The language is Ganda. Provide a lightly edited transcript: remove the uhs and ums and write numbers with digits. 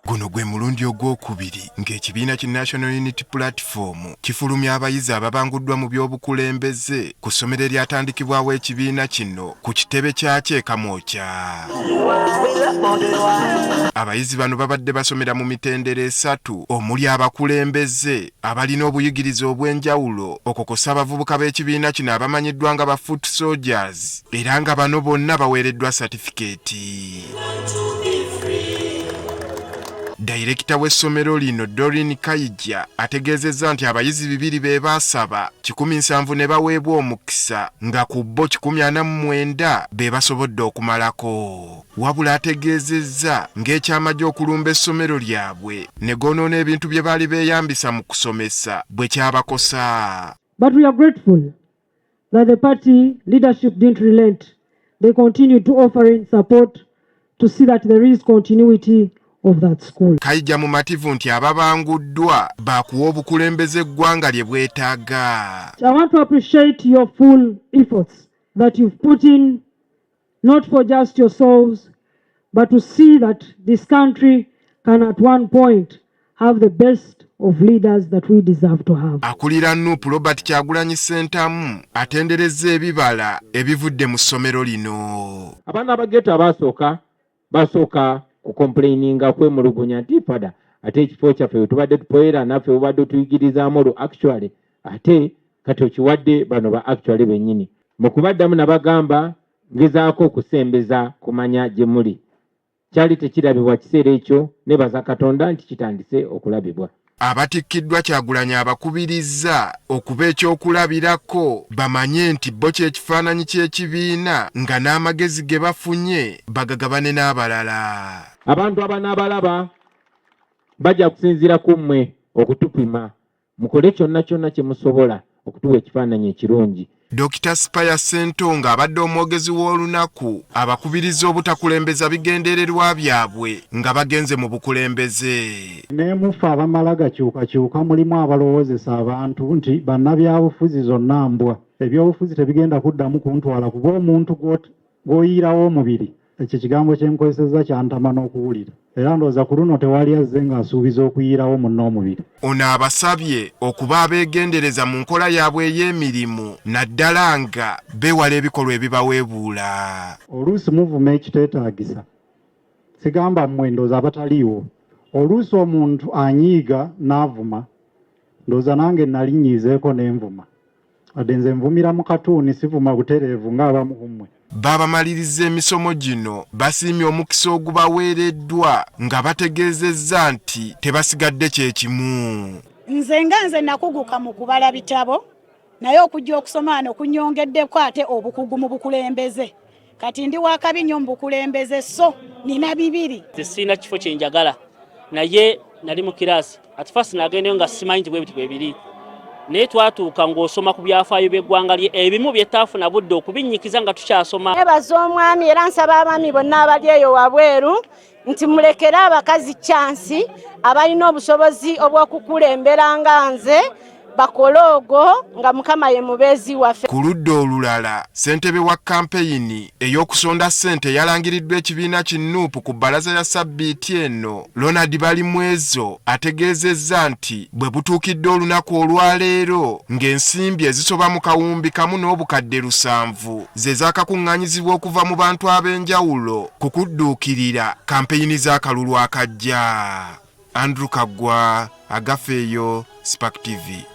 Guno gwe mulundi ogwokubiri ng'ekibiina ki National Unity Platform kifulumya abayizi ababanguddwa mu by'obukulembeze ku ssomero eryatandikibwawo ekibiina kino ku kitebe kyakyo e Kamwokya. Abayizi bano babadde basomera mu mitendera esatu omuli abakulembeze abalina obuyigirize obw'enjawulo okukosa abavubuka b'ekibiina kino abamanyiddwa nga ba foot soldiers era nga bano bonna baweereddwa satifikeeti. Dayirekita w'essomero lino Doreen Kayija ategeezezza nti abayizi 200 be baasaba 170 ne baweebwa omukisa nga ku bo 149 be basobodde okumalako. Wabula ategeezezza ng'ekyamajja okulumba essomero lyabwe ne goonoona ebintu bye baali beeyambisa mu kusomesa bwe kyabakosa. But we are grateful that the party leadership didn't relent. They continued to offer in support to see that there is continuity of that school. Kayija mumativu nti ababanguddwa bakuwa obukulembeze ggwanga lye bwetaaga. I want to appreciate your full efforts that you've put in, not for just yourselves, but to see that this country can at one point have the best of leaders that we deserve to have. Akulira NUP Robert Kyagulanyi Ssentamu atenderezza ebibala ebivudde mu ssomero lino. Abaana abageta basooka ku complaininga kwemulugunya nti pada ate ekifo kyaffe tubadde tupoera naffe obadde tuyigirizamu olwo actually ate kati okiwadde bano ba actually bennyini. Mu kubaddamu nabagamba ngezaako okusembeza kumanya gye muli. Kyali tekirabibwa kiseera ekyo nebaza Katonda nti kitandise okulabibwa. Abatikkiddwa Kyagulanyi abakubirizza okuba eky'okulabirako bamanye nti bo ky'ekifaananyi ky'ekibiina nga n'amagezi ge bafunye bagagabane n'abalala. Abantu abanaabalaba bajja kusinziira ku mmwe okutupima mukole kyonna kye musobola okutuwa ekifaananyi ekirungi. Dr. Spaya Ssentonga abadde omwogezi w'olunaku abakubiriza obutakulembeza bigendererwa byabwe nga bagenze mu bukulembeze. Nemufa abamala gakyukakyuka mulimu abalowoozesa abantu nti bannabyabufuzi zonna mbwa. Ebyobufuzi tebigenda kuddamu kuntwala kuba omuntu gw'oyiirawo omubiri. Ekyo kigambo kye nkozesezza kyantama n'okuwulira. Era ndowooza ku luno tewali azze ng'asuubiza okuyiirawo munno omubiri. Ono abasabye okuba abeegendereza mu nkola yaabwe ey'emirimu naddala nga beewala ebikolwa ebibaweebuula. Oluusi muvuma ekiteetaagisa. Sigamba mmwe ndowooza abataliiwo. Oluusi omuntu anyiiga n'avuma. Ndowooza nange nalinyiizeeko n'envuma. Wadde nze nvumira mu katuuni sivuma butereevu ng'abamu ku mmwe. Babamalirizza emisomo gino basiimye omukisa ogubaweereddwa nga bategeezezza nti tebasigadde kyekimu. Nze nakuguka mu kubala bitabo naye okujja okusoma wano kunyongeddeko ate obukugu mu bukulembeze. Kati ndi wakabi nnyo mu bukulembeze so nina 2. Sina kifo kye njagala naye nali mu kiraasi ati fasi nagendeyo nga simanyi nti bwe biti bwe biri. Naye twatuuka ng'osoma ku byafaayo by'eggwanga lye ebimu bye taafuna budde okubinnyikiza nga tukyasoma. Nebaza omwami era nsaba abaami bonna abali eyo wabweru nti mulekere abakazi chansi abalina obusobozi obw'okukulembera nga nze bakoloogo nga Mukama ye mubeezi waffe. Ku ludda olulala ssentebe wa kampeyini ey'okusonda ssente yalangiriddwa ekibiina ki NUP ku bbalaza ya sabbiiti eno Ronald Balimwezo ategeezezza nti bwe butuukidde olunaku olwaleero ng'ensimbi ezisoba mu kawumbi kamu n'obukadde 700 ze zaakakuŋŋaanyizibwa okuva mu bantu ab'enjawulo ku kudduukirira kampeyini z'akalulu akajja. Andrew Kagwa, Agafeeyo, Spark TV.